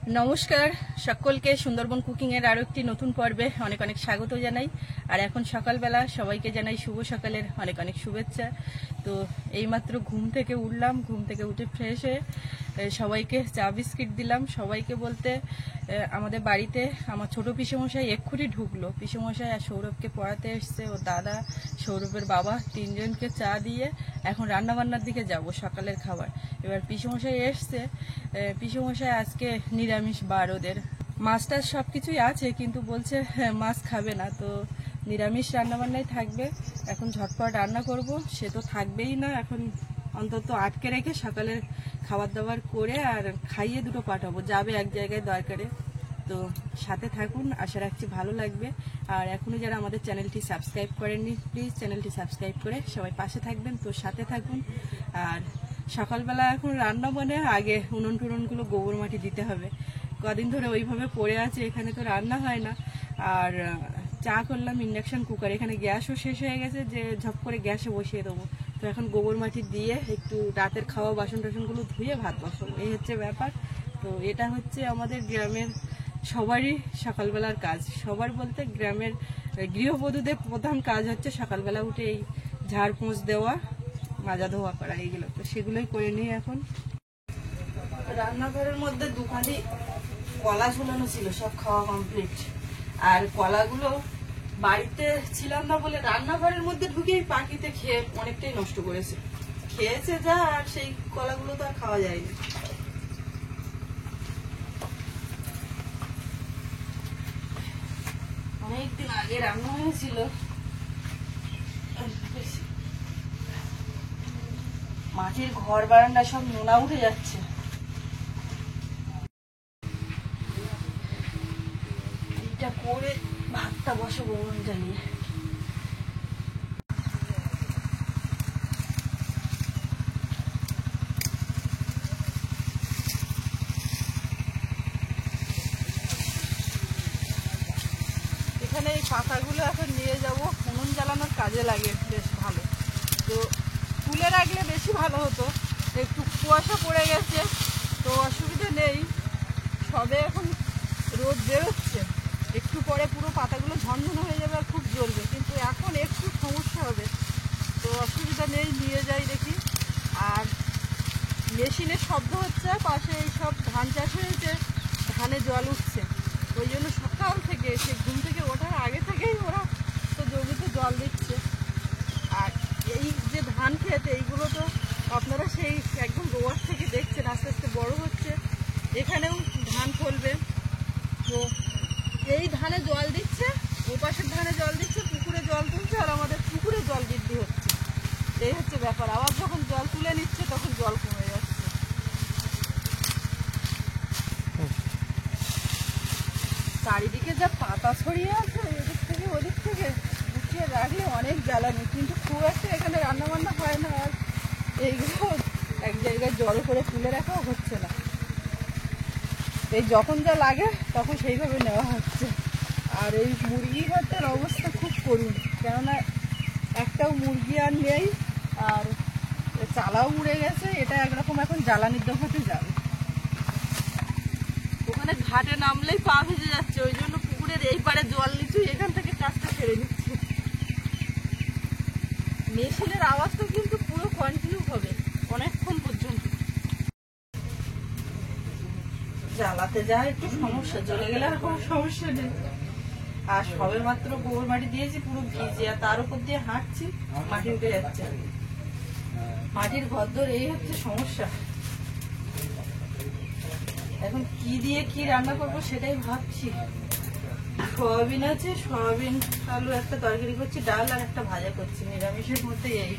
নমস্কার সকলকে সুন্দরবন কুকিং এর আরো একটি নতুন পর্বে অনেক অনেক স্বাগত জানাই। আর এখন সকালবেলা সবাইকে জানাই শুভ সকালের অনেক অনেক শুভেচ্ছা। তো এইমাত্র ঘুম থেকে উঠলাম, ঘুম থেকে উঠে ফ্রেশ হয়ে সবাইকে চা বিস্কিট দিলাম। সবাইকে বলতে আমাদের বাড়িতে আমার ছোট পিসেমশাই এক্ষুনি ঢুকলো। পিসেমশাই আর সৌরভকে পড়াতে এসছে, ও দাদা, সৌরভের বাবা, তিনজনকে চা দিয়ে এখন রান্নাবান্নার দিকে যাব সকালের খাবার। এবার পিসেমশাই এসছে, পিসেমশাই আজকে নিরামিষ বার, ওদের মাছ টাছ সবকিছুই আছে, কিন্তু বলছে মাছ খাবে না, তো নিরামিষ রান্নাবান্নাই থাকবে। এখন ঝটপট রান্না করব, সে তো থাকবেই না, এখন অন্তত আটকে রেখে সকালের খাবার দাবার করে আর খাইয়ে দুটো পাঠাবো, যাবে এক জায়গায় দরকারে। তো সাথে থাকুন, আশা রাখছি ভালো লাগবে। আর এখনো যারা আমাদের চ্যানেলটি সাবস্ক্রাইব করেননি, প্লিজ চ্যানেলটি সাবস্ক্রাইব করে সবাই পাশে থাকবেন, তো সাথে থাকুন। আর সকালবেলা এখন রান্না মানে আগে উনুন টুনুনগুলো গোবর মাটি দিতে হবে, কদিন ধরে ওইভাবে পড়ে আছে, এখানে তো রান্না হয় না। আর চা করলাম ইন্ডাকশন কুকার, এখানে গ্যাসও শেষ হয়ে গেছে, যে ঝপ করে গ্যাসে বসিয়ে দেবো। তো এখন গোবর মাটি দিয়ে একটু রাতের খাওয়া বাসন টাসনগুলো ধুয়ে ভাত বসাবো, এই হচ্ছে ব্যাপার। তো এটা হচ্ছে আমাদের গ্রামের সবারই সকালবেলার কাজ, সবার বলতে গ্রামের গৃহবধূদের প্রধান কাজ হচ্ছে সকালবেলা উঠে এই ঝাড় পোঁছ দেওয়া, মাজা ধোয়া করা, এইগুলো। তো সেগুলোই করে নিই এখন। রান্নাঘরের মধ্যে দুখানি কলা ঝুলানো ছিল, সব খাওয়া কমপ্লিট। আর কলাগুলো বাড়িতে ছিলাম না বলে রান্নাঘরের মধ্যে ঢুকেই পাখিতে খেয়ে অনেকটাই নষ্ট করেছে, খেয়েছে যা, আর সেই কলাগুলো তো আর খাওয়া যায়নি। অনেকদিন আগে রান্না হয়েছিল, মাটির ঘর বারান্দা সব নোনা উঠে যাচ্ছে। এটা করে ভাতটা বসাবো উনুন জ্বালিয়ে। এখানে এই পাতাগুলো এখন নিয়ে যাব, উনুন জ্বালানোর কাজে লাগে, বেশ ভালো। তো তুলে রাখলে বেশি ভালো হতো, একটু কুয়াশা পড়ে গেছে তো অসুবিধা নেই, সবে এখন রোদ বেরোচ্ছে, একটু পরে পুরো পাতাগুলো ঝনঝন হয়ে যাবে আর খুব জ্বলবে, কিন্তু এখন একটু সমস্যা হবে, তো অসুবিধা নেই, নিয়ে যাই দেখি। আর মেশিনের শব্দ হচ্ছে, পাশে এই সব ধান চাষ হয়েছে, ধানে জল উঠছে, ওই জন্য সকাল থেকে সে ঘুম থেকে ওঠার আগে থেকেই ওরা তো জমিতে জল দিচ্ছে। আর এই যে ধান ক্ষেত, এইগুলো তো আপনারা সেই একদম গোয়ার থেকে দেখছেন আস্তে আস্তে বড় হচ্ছে, এখানেও ধান ফলবে। তো এই ধানে জল দিচ্ছে, ও পাশের ধানে জল দিচ্ছে, পুকুরে জল তুলছে, আর আমাদের পুকুরে জল বৃদ্ধি হচ্ছে, এই হচ্ছে ব্যাপার। আবার যখন জল তুলে নিচ্ছে তখন জল কমে যাচ্ছে। চারিদিকে যা পাতা ছড়িয়ে আছে, এদিক থেকে ওদিক থেকে গুছিয়ে রাখলে অনেক জ্বালানি, কিন্তু খুব একটা এখানে রান্না বান্না হয় না, আর এইগুলো এক জায়গায় জড়ো করে তুলে রাখাও হচ্ছে না, এই যখন যা লাগে তখন সেইভাবে নেওয়া হচ্ছে। আর এই মুরগি ঘরটার অবস্থা খুব করুণ, কেননা একটাও মুরগি আর নেই, আর চালাও উড়ে গেছে, এটা একরকম এখন জ্বালানির দোকানে যাবে। ওখানে ঘাটে নামলেই পা ভেজে যাচ্ছে, ওই জন্য পুকুরের এই পারে জল নিচ্ছি, এখান থেকে কাজটা ছেড়ে নিচ্ছি। মেশিনের আওয়াজটা কিন্তু পুরো কন্টিনিউ হবে অনেকক্ষণ পর্যন্ত। জ্বালাতে যা একটু সমস্যা, জ্বলে গেলে আর কোনো সমস্যা নেই। আর সবে মাত্র গোবর মাটি দিয়েছি, পুরো ভিজে, আর তার উপর দিয়ে হাঁটছি, মাটি উঠে যাচ্ছে। মাটির ঘর দর, এই হচ্ছে সমস্যা। এখন কি দিয়ে কি রান্না করবো সেটাই ভাবছি। সয়াবিন আছে, সয়াবিন আলু একটা তরকারি করছি, ডাল আর একটা ভাজা করছি, নিরামিষের মধ্যে এই।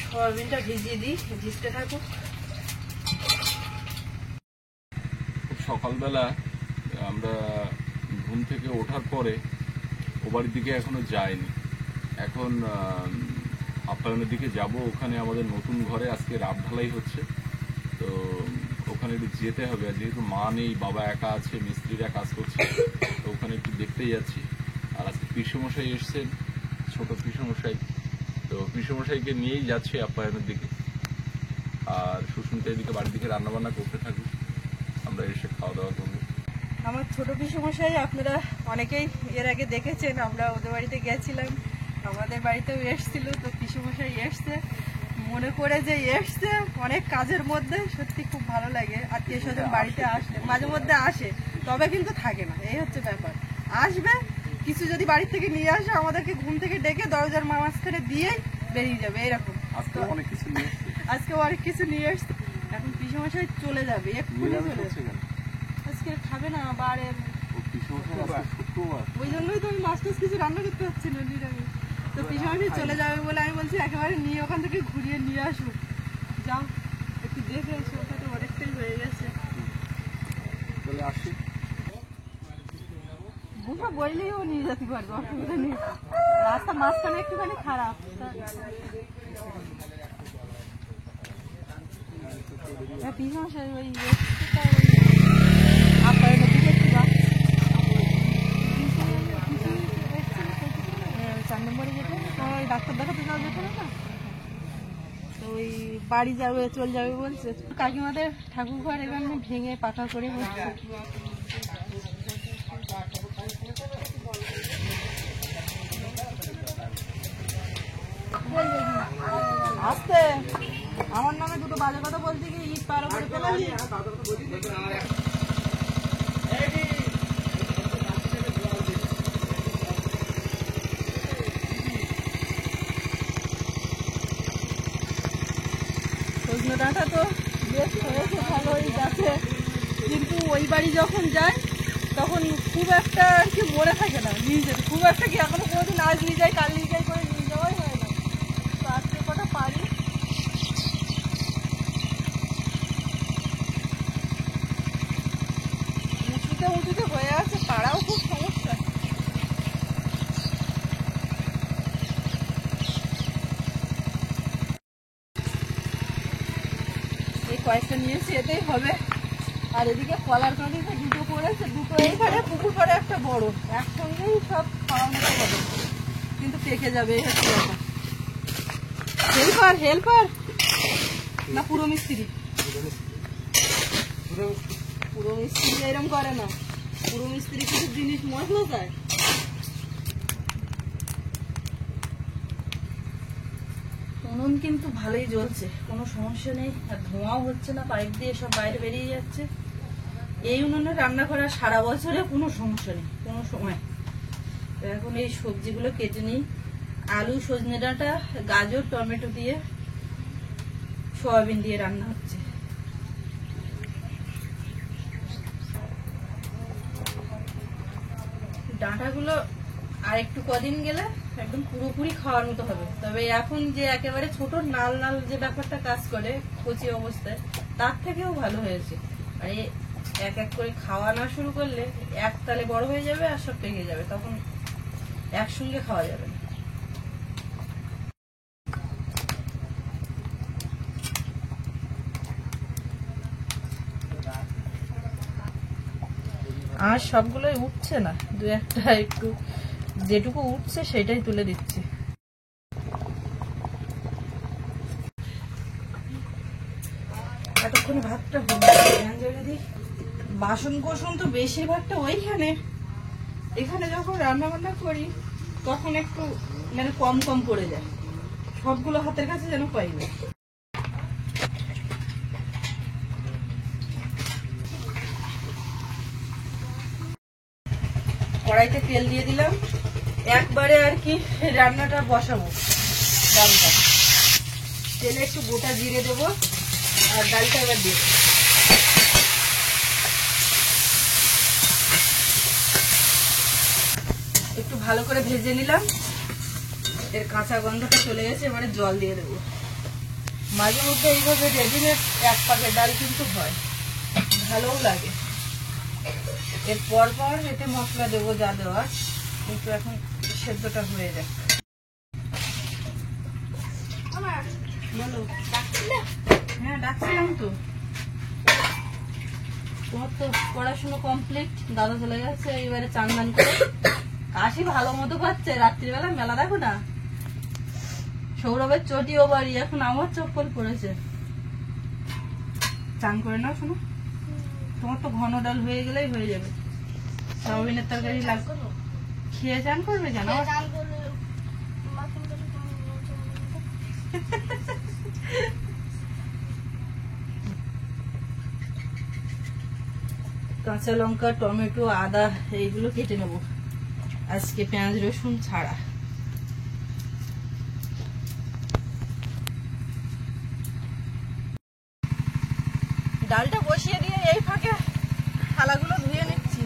সয়াবিনটা ভিজিয়ে দিই, ভিজতে থাকুক। সকালবেলা আমরা ঘুম থেকে ওঠার পরে ও বাড়ির দিকে এখনো যাইনি, এখন আপ্যায়নের দিকে যাব। ওখানে আমাদের নতুন ঘরে আজকে রাত ঢালাই হচ্ছে, তো ওখানে একটু যেতে হবে। আর যেহেতু মা নেই, বাবা একা আছে, মিস্ত্রিরা কাজ করছে, তো ওখানে একটু দেখতে যাচ্ছি। আর আজকে পিসেমশাই এসছেন, ছোট পিসেমশাই, তো পিসেমশাইকে নিয়েই যাচ্ছি আপ্যায়নের দিকে। আর সুস্মিতা এদিকে বাড়ির দিকে রান্নাবান্না করতে থাকুক, আমরা এসে খাওয়া দাওয়া করবো। আমার ছোট পিসেমশাই আপনারা অনেকেই এর আগে দেখেছেন, আমরা ওদের বাড়িতে গেছিলাম, আমাদের বাড়িতেও এসছিল। তো পিসেমশাই এসছে, মনে করে যে এসছে অনেক কাজের মধ্যে, সত্যি খুব ভালো লাগে। আত্মীয় স্বজন বাড়িতে আসলে মাঝে মধ্যে আসে, তবে কিন্তু থাকে না, এই হচ্ছে ব্যাপার। আসবে কিছু যদি বাড়ি থেকে নিয়ে আসে, আমাদেরকে ঘুম থেকে ডেকে দরজার মাঝখানে দিয়েই বেরিয়ে যাবে, এরকম। আজকে অনেক কিছু নিয়ে এসছে, আজকেও অনেক কিছু নিয়ে এসছে। এখন পিসেমশাই চলে যাবে, এক্ষুনি চলে যাবে। আজকে খাবে না বারে, ওই জন্যই তো আমি মাছ টাছ কিছু রান্না করতে পারছি না নিরামিষ। তো পিসেমশাই চলে যাবে বলে আমি বলছি একেবারে নিয়ে ওখান থেকে ঘুরিয়ে নিয়ে আসো, যাও একটু দেখে এসো, ওটা তো অনেকটাই হয়ে গেছে। বুঝা বললেই ও নিয়ে যেতে পারবে, অসুবিধা নেই। রাস্তা মাঝখানে একটুখানি খারাপ। পিসেমশাই ওই আপ্যায়নের দিকে একটু যাচ্ছে, 4 নম্বরে যেতে ওই ডাক্তার দেখাতে যাওয়া যেত না, তো ওই বাড়ি যাবে চলে যাবে বলছে। কাকিমাদের ঠাকুর ঘর এখানে ভেঙে পাকা করে বসছে। আসতে আমার নামে দুটো বাজে কথা বলতে গিয়ে ইট পার করে ফেলালি। সজনে ডাঁটা তো বেশ হয়েছে, ভালোই গাছে, কিন্তু ওই বাড়ি যখন যায় তখন খুব একটা আর কি মনে থাকে না, নিয়ে যেতে খুব একটা কি এখনো কোনোদিন আজ নিয়ে যাই কাল নিয়ে যাই করে নিয়ে যাওয়াই হয় না। তো আজকে কটা পারি। উঁচুতে হয়ে আছে, পাড়াও খুব সমস্যা। এই কয়েকটা নিয়েছি, এতেই হবে। আর এদিকে কলার কাঁদিতে দুটো পড়েছে, দুটো এইখানে পুকুর পাড়ে একটা বড়, একসঙ্গেই সব খাওয়ানো হবে, কিন্তু পেকে যাবে। এই হচ্ছে ব্যাপার। হেল্পার হেল্পার না পুরো মিস্ত্রি? পুরো মিস্ত্রি এরকম করে না, পুরো মিস্ত্রি কিছু জিনিস মশলা চায়। উনুন কিন্তু ভালোই জ্বলছে, কোনো সমস্যা নেই, আর ধোঁয়াও হচ্ছে না, পাইপ দিয়ে সব বাইরে বেরিয়ে যাচ্ছে। এই উনুনে রান্না করা সারা বছরে কোনো সমস্যা নেই, কোনো সময়। তো এখন এই সবজিগুলো কেটে নিই, আলু, সজনে ডাঁটা, গাজর, টমেটো দিয়ে সয়াবিন দিয়ে রান্না হচ্ছে। ডাঁটাগুলো আর একটু কদিন গেলে একদম পুরোপুরি খাওয়ার মতো হবে, তবে এখন যে একেবারে ছোট নাল নাল যে ব্যাপারটা কাজ করে কচি অবস্থায়, তার থেকেও ভালো হয়েছে। আর এক এক করে খাওয়া না শুরু করলে এক তালে বড় হয়ে যাবে আর সব পেকে যাবে, তখন একসঙ্গে খাওয়া যাবে না। আর সবগুলোই উঠছে না, দু একটা একটু যেটুকু উঠছে সেটাই তুলে দিচ্ছি। এতক্ষণ ভাতটা হলো, বাসন কোসন তো বেশিরভাগটা ওইখানে, এখানে যখন রান্না বান্না করি তখন একটু মানে কম কম পড়ে যায়, সবগুলো হাতের কাছে যেন পাই না। কড়াইতে তেল দিয়ে দিলাম, একবারে আর কি রান্নাটা বসাবো। ডালটা তেলে একটু গোটা জিরে দেবো, আর ডালটা এবার দিয়ে দেবো। একটু ভালো করে ভেজে নিলাম, এর কাঁচা গন্ধটা চলে গেছে, এবারে জল দিয়ে দেবো। মাঝে মধ্যে এইভাবে রেডিমেড 1 প্যাকেট ডাল কিন্তু হয়, ভালোও লাগে। এর পর পর এতে মশলা দেবো যা দেওয়ার, কিন্তু এখন সেদ্ধটা হয়ে যায়। বলো, হ্যাঁ ডাকছিলাম তো। তোমার তো পড়াশোনা কমপ্লিট, দাদা চলে গেছে, এবারে চান দান করে কাশি ভালো মতো পাচ্ছে। রাত্রিবেলা মেলা দেখো না, সৌরভের চটিও বাড়ি, এখন আমার চপ্পল পড়েছে। চান করে নাও শোনো, তোমার তো ঘন ডাল হয়ে গেলেই হয়ে যাবে। সয়াবিনের তরকারি লাগবে, খেয়ে চান করবে জানো। কাঁচা লঙ্কা, টমেটো, আদা এইগুলো কেটে নেবো আজকে, পেঁয়াজ রসুন ছাড়া। ডালটা বসিয়ে দিয়ে এই ফাঁকে থালাগুলো ধুয়ে নিচ্ছি।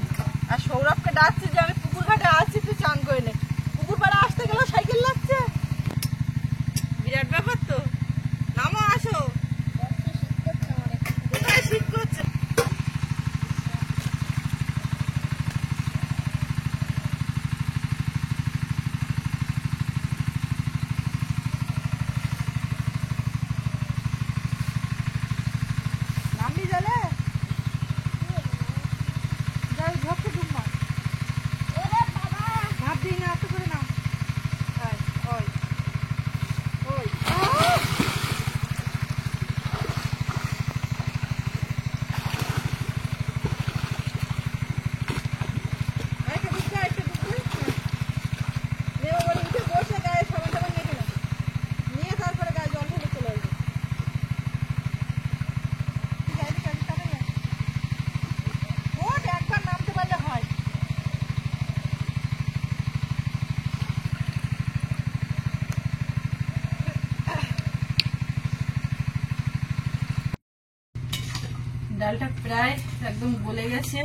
আর সৌরভকে ডাকছি যে আমি পুকুর ঘাটে আছি, তুই চান করে নে। পুকুর পাড়ে আসতে গেলেও সাইকেল লাগছে, বিরাট ব্যাপার তো। নামো, আসো। কোথায় শীত করছে? নামবি জলে? যাই ঝপকে ডুব মার। ভাব দিই না, এত করে নাম। ওই ওই একটা ডুব যা, একটা ডুব দিই। নেমে বলে উঠে বসে গায়ে সাবান টাবান মেখে নেবে, নিয়ে তারপরে গায়ে জল ঢেলে চলে আসবে। ওঠ, একবার নামতে পারলে হয়। ডালটা প্রায় একদম গলে গেছে,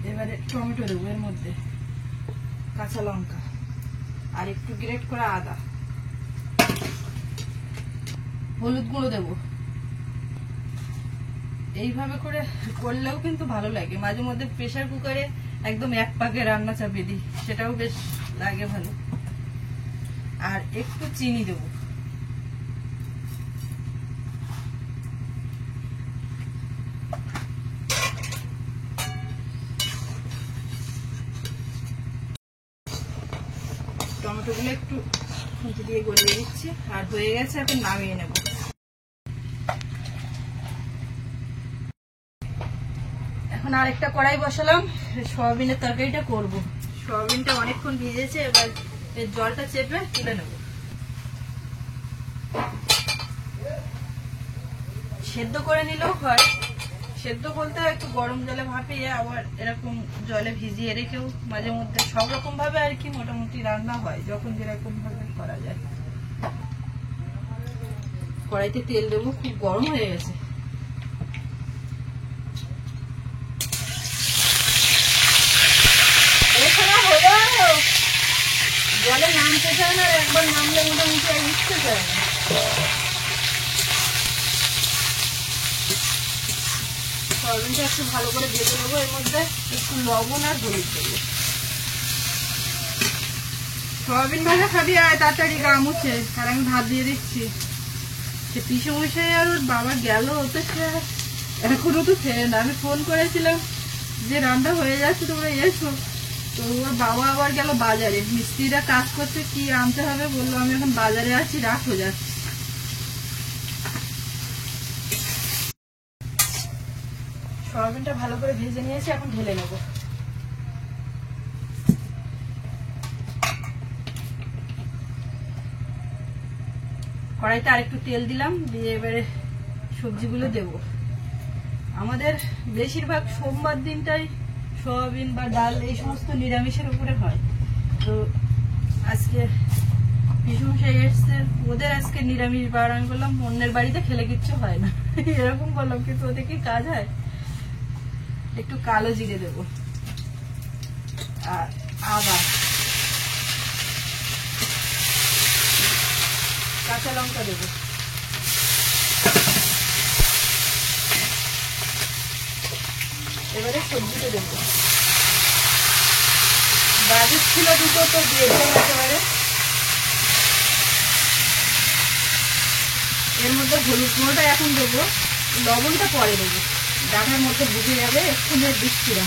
এবারে টমেটো দেবো এর মধ্যে, কাঁচা লঙ্কা আর একটু গ্রেট করা আদা, হলুদ গুঁড়ো দেবো। এইভাবে করে করলেও কিন্তু ভালো লাগে। মাঝে মধ্যে প্রেসার কুকারে একদম এক পাকে রান্না চাপিয়ে দিই, সেটাও বেশ লাগে ভালো। আর একটু চিনি দেবো। টমেটোগুলো একটু খুঁজে দিয়ে গলিয়ে দিচ্ছি, আর হয়ে গেছে, এখন নামিয়ে নেব। এখন আরেকটা কড়াই বসালাম, সয়াবিনের তরকারিটা করব। সয়াবিনটা অনেকক্ষণ ভিজেছে, এবার এর জলটা চেপে তুলে নেব। সেদ্ধ করে নিলেও হয়, সেদ্ধ বলতে একটু গরম জলে ভাপিয়ে আবার এরকম জলে ভিজিয়ে রেখেও মাঝে মধ্যে, সব রকম ভাবে আর কি মোটামুটি রান্না হয়, যখন যেরকম ভাবে করা যায়। কড়াইতে তেল দেবো, খুব গরম হয়ে গেছে। জলে নামতে চায় না, একবার নামলে মোটামুটি আর উঠতে চায় না। সয়াবিনটা একটু ভালো করে ভেজে নেবো, এর মধ্যে একটু লবণ আর হলুদ দেবো। সয়াবিন ভাজা খাবি আয়, তাড়াতাড়ি গা মুছে, আর আমি ভাত দিয়ে দিচ্ছি। সে পিসমশাই আর ওর বাবা গেল, তো সে এখনো তো ফেরে না। আমি ফোন করেছিলাম যে রান্না হয়ে যাচ্ছে, তোমরা এসো। তো ওর বাবা আবার গেল বাজারে, মিস্ত্রিরা কাজ করছে, কি আনতে হবে বললো, আমি এখন বাজারে আছি, রাখো যাচ্ছি। সয়াবিনটা ভালো করে ভেজে নিয়েছি, এখন ঢেলে নেব। কড়াইতে আরেকটু তেল দিলাম, দিয়ে এবারে সবজিগুলো দেব। আমাদের বেশিরভাগ সোমবার দিনটাই সয়াবিন বা ডাল এই সমস্ত নিরামিষের উপরে হয়। তো আজকে পিসমশাই এসছে, ওদের আজকে নিরামিষ বার। আমি বললাম অন্যের বাড়িতে খেলে কিচ্ছু হয় না, এরকম বললাম, কিন্তু ওদের কি কাজ হয়। একটু কালো জিরে দেবো, আর আদা, কাঁচা লঙ্কা দেবো। এবারে সবজিটা দেবো। গাজর ছিল দুটো, তো দিয়ে দিলাম একেবারে। এর মধ্যে হলুদ গুঁড়োটা এখন দেবো, লবণটা পরে দেবো। ডাটার মধ্যে ঢুকে যাবে এক্ষুনি বৃষ্টিরা।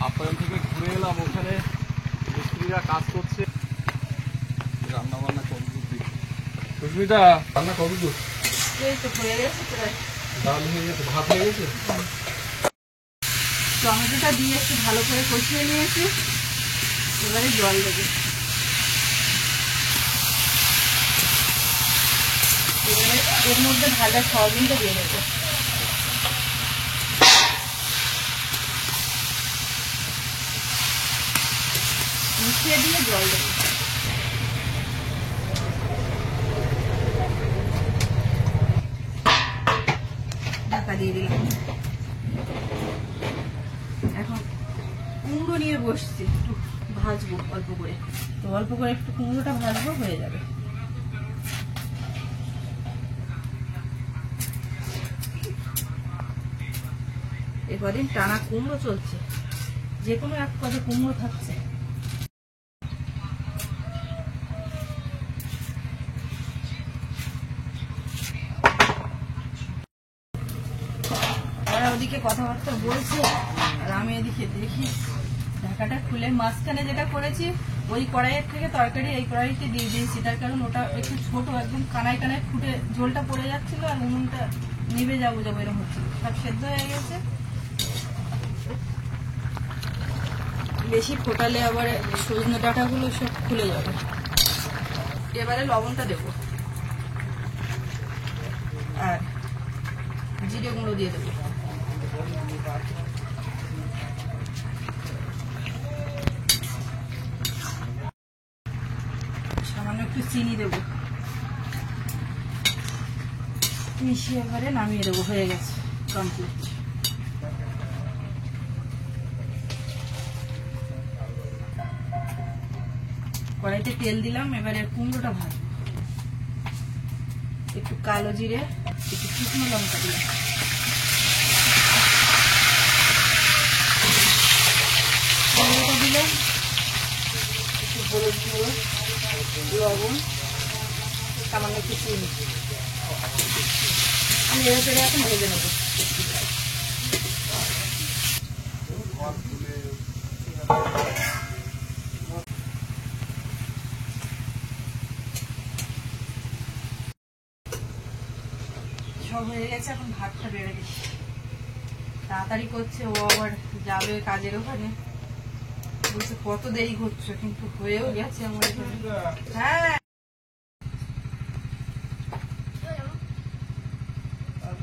আপ্যায়ন থেকে ঘুরে এলাম, ওখানে মিস্ত্রিরা কাজ করছে। রান্না বান্না কতদূর দেখি। সুস্মিতা, রান্না কতদূর? এই তো হয়ে গেছে প্রায়। ডাল হয়ে গেছে, ভাত হয়ে গেছে। টমেটোটা দিয়ে একটু ভালো করে কষিয়ে নিয়েছি, এবারে জল দেবে। এবারে এর মধ্যে ভাজা সয়াবিনটা দিয়ে দেবো। মিশিয়ে দিয়ে জল দেবো। ঢাকা দিয়ে দিলাম। এখন কুমড়ো নিয়ে বসছি, একটু ভাজবো অল্প করে। তো অল্প করে একটু কুমড়োটা ভাজবো, হয়ে যাবে। এ কদিন টানা কুমড়ো চলছে, যে কোনো এক পদে কুমড়ো থাকছে। ওরা ওদিকে কথাবার্তা বলছে আর আমি এদিকে দেখি। ঢাকাটা খুলে মাঝখানে যেটা করেছি ওই কড়াইয়ের থেকে তরকারি এই কড়াইতে দিয়ে দিয়েছি, তার কারণ ওটা একটু ছোট, একদম কানায় কানায় ফুটে ঝোলটা পড়ে যাচ্ছিল আর উনুনটা নিভে যাবো যাবো এরকম হচ্ছিল। সব সেদ্ধ হয়ে গেছে। বেশি ফোটালে আবার সজনে ডাঁটাগুলো সব খুলে যাবে। এবারে লবণটা দেবো আর জিরে গুঁড়ো দিয়ে দেবো। সামান্য একটু চিনি দেবো, মিশিয়ে এবারে নামিয়ে দেবো। হয়ে গেছে, কমপ্লিট। কড়াইতে তেল দিলাম, এবারে কুমড়োটা ভাজবো। একটু কালো জিরে, একটু শুকনো লঙ্কা দিলাম, কুমড়োটা দিলাম, একটু হলুদ গুঁড়ো, লবণ, সামান্য একটু চিনি। আমি এবারে এখন ভেজে নেবো। সব হয়ে গেছে, এখন ভাতটা বেড়ে গেছে। তাড়াতাড়ি করছে, ও আবার যাবে কাজের ওখানে। বলছে কত দেরি করছো, কিন্তু হয়েও গেছে আমার এখানে। হ্যাঁ,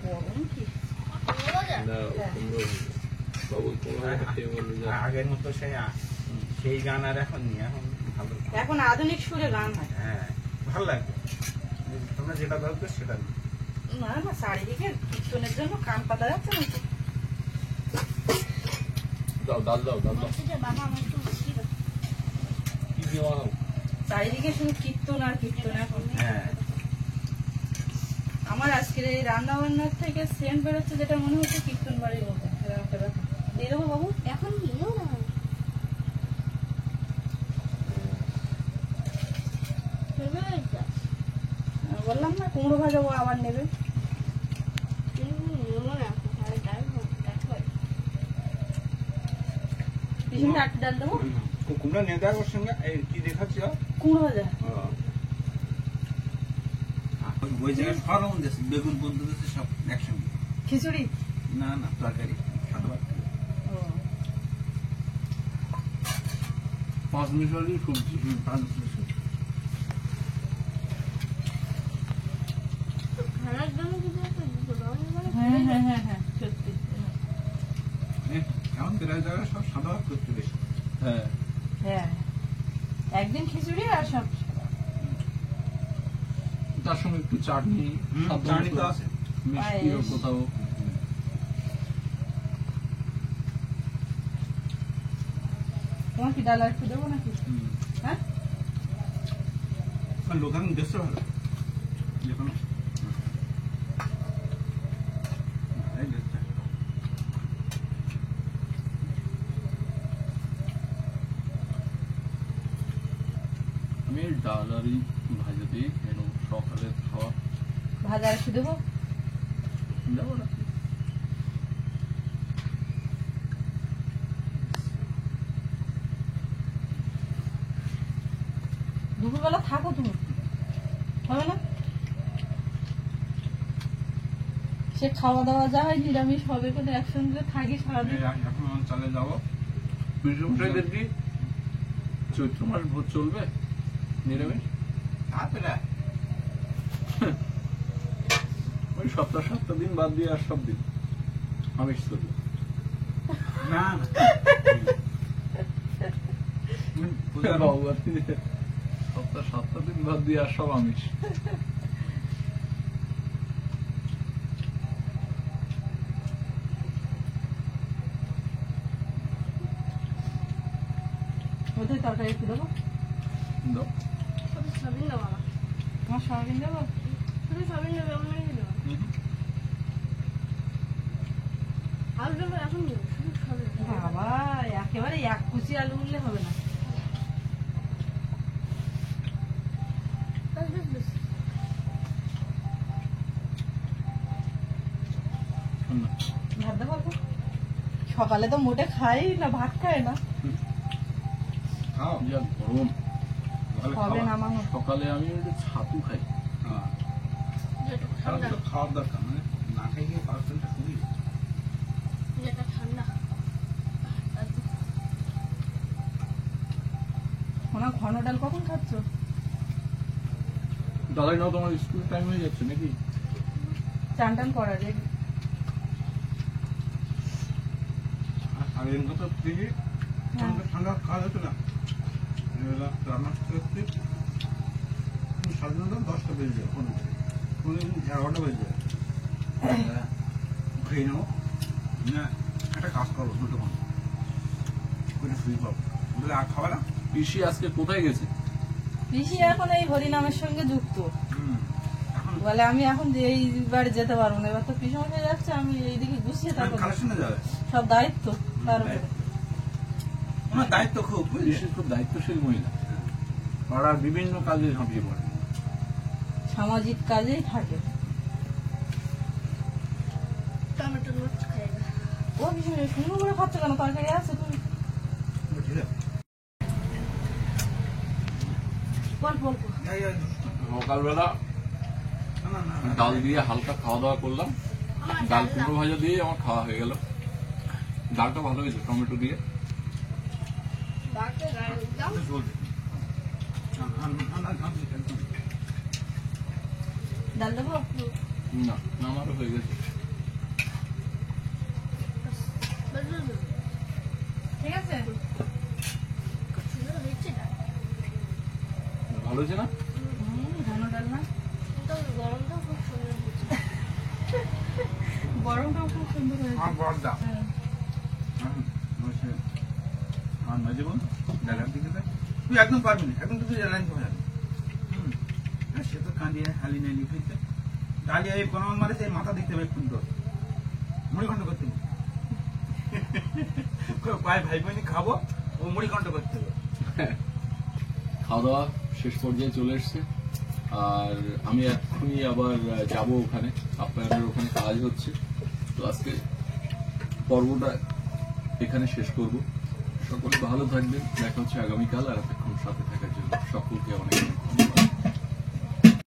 গরম কি আগের মতো সেই গান আর এখন নেই, এখন ভালো, এখন আধুনিক সুরে গান হয়। হ্যাঁ ভালো লাগে। তোমরা যেটা দরকার সেটা নেই। না না, চারিদিকে কীর্তনের জন্য কান পাতা যাচ্ছে না তো। দাও, ডাল দাও, ডাল দাও। কি দিয়ে বানাও? চারিদিকে শুধু কীর্তন আর কীর্তন এখন। হ্যাঁ, আমার আজকের এই রান্না বান্নার থেকে সেন্ট বেরোচ্ছে, যেটা মনে হচ্ছে কীর্তন বাড়ির মতো। দিয়ে দেবো বাবু এখন। বললাম না কুমড়ো ভাজাবো, আবার নেবে। পিছনে আটটা ডাল দেবো। কুমড়া নিয়ে দেয় ওর সঙ্গে। এই কি দেখাচ্ছি? কুমড়ো ভাজা, ওই জায়গায় সব রকম দিয়েছে, বেগুন পর্যন্ত দিয়েছে, সব একসঙ্গে। খিচুড়ি না না, তরকারি সাদা ভাত। 5 মিনিট সবজি। 5 মিনিট সবজি। হ্যাঁ হ্যাঁ হ্যাঁ হ্যাঁ, সত্যি। এখন প্রায় জায়গায় সব সাদা ভাত করতে বেশি। হ্যাঁ হ্যাঁ, একদিন খিচুড়ি আর সব। তার সঙ্গে একটু চাটনি, চাটনি তো আছে, মিষ্টিও কোথাও। তোমার কি ডাল আর একটু দেবো নাকি? হ্যাঁ, লোকাল দেশে ভালো যে কোনো। আমি ডাল আর ভাজা দিয়ে খেয়ে নেবো, সকালের খাওয়া ভাজা একটু দেবো। দেবো না? দুপুরবেলা থাকো তুমি, হবে না? সে খাওয়া দাওয়া যা হয় নিরামিষ হবে, কিন্তু একসঙ্গে থাকি সারাদিন। এখন আমি চলে যাবো। বিষ্ণুমশাইদের কি চৈত্র মাস ভোজ চলবে নিরামিষ? তারপরে ওই সপ্তাহ 7 দিন বাদ দিয়ে আর সব দিন আমিষ চলবে। না না বাবু, আপনি সপ্তাহ 7 দিন বাদ দিয়ে আর সব আমিষ। ওদের তরকারি একটু দেবো। দাও। সয়াবিন দেবো আমার, তোমার সয়াবিন দেবো। শুধু সয়াবিন দেবো, অন্য কিছু দেবো না। আলু দেবো এখন দেবো, শুধু সয়াবিন দেবো। বাবা, একেবারে এক কুচি আলু উঠলে হবে না। ব্যাস, ব্যাস, ব্যাস। ভাত দেবো অল্প? সকালে তো মোটে খাই না, ভাত খায় না। খাও যা গরম। ভালো হবে খাওয়া। নামানো। সকালে আমি একটু ছাতু খাই। হ্যাঁ, যেটা কারণ ঠান্ডা, তো খাওয়ার দরকার মানে না খাই গিয়ে পার্সেন্টটা খুবই যেটা ঠান্ডা। ওনা ঘন ডাল কখন খাচ্ছ? দাদাই নাও, তোমার স্কুল টাইম হয়ে যাচ্ছে নাকি? চান টান করার যে আর এর মতো থেকে ঠান্ডা ঠান্ডা খাওয়া যেত না। এবার রান্না করতে সাধারণত 10টা বেজে যায়, কোনদিন 11টা বেজে যায়। খেয়ে নেবো, না একটা কাজ করবো, 2টো ঘন্টা করে শুয়ে পাবো, বলে আর খাবে না। পিসি আজকে কোথায় গেছে? পিসি এখন এই হরিনামের সঙ্গে যুক্ত। এখন বলে আমি এখন যে এইবার যেতে পারবো না, এবার তো পিসি হয়ে যাচ্ছে, আমি এইদিকে গুছিয়ে থাকবো। কালেকশনে যাবে, সব দায়িত্ব তার উপরে। ওনার দায়িত্ব খুব, বুঝলি? পিসি খুব দায়িত্বশীল মহিলা, পাড়ার বিভিন্ন কাজে ঝাঁপিয়ে পড়ে। সামাজিক কাজেই থাকে। টমেটো নোট খাই না। ও পিসি সুন্দর করে খাচ্ছ কেন? তরকারি আছে তুমি ঠিক আছে। অল্প অল্প। সকালবেলা না, না, না, ডাল দিয়ে হালকা খাওয়া দাওয়া করলাম। আমার ডাল ডাল দাও। কুমড়ো ভাজা দিয়ে আমার খাওয়া হয়ে গেল। ডালটা ভালো হয়েছে টমেটো দিয়ে। ডালটা গায়ে দাও। একটু ঝোল দে। ঠান্ডা ঘাম দিতে একদম। ডাল দেবো? না, আমারও হয়ে গেছে। ব্যাস, ব্যাস, ব্যাস। ঠিক আছে। খুব সুন্দর হয়েছে ডাল। ভালো হয়েছে না? ঘন ডাল না, কিন্তু গরমটাও খুব সুন্দর হয়েছে। গরমটাও খুব সুন্দর হয়েছে। আমার বড়দা হ্যাঁ। আমার মাঝে বল ডালার দিকে দেখ, তুই একদম পারবি না, একদম তুই লাইন করে যাবি। সে তো কাঁদিয়ে হালি নাই লিখেছে ডালিয়া এই কোন মারে সেই মাথা দেখতে হবে, খুব দর মুড়ি ঘন্ট করতে হবে। পায়ে ভাই বোন খাবো, ও মুড়ি ঘন্ট করতে হবে। খাওয়া দাওয়া শেষ পর্যায়ে চলে এসছে, আর আমি এক্ষুনি আবার যাব ওখানে, আপনাদের ওখানে কাজ হচ্ছে। তো আজকে পর্বটা এখানে শেষ করব। সকলে ভালো থাকবেন, দেখা হচ্ছে আগামীকাল। আর এতক্ষণ সাথে থাকার জন্য সকলকে অনেক ধন্যবাদ।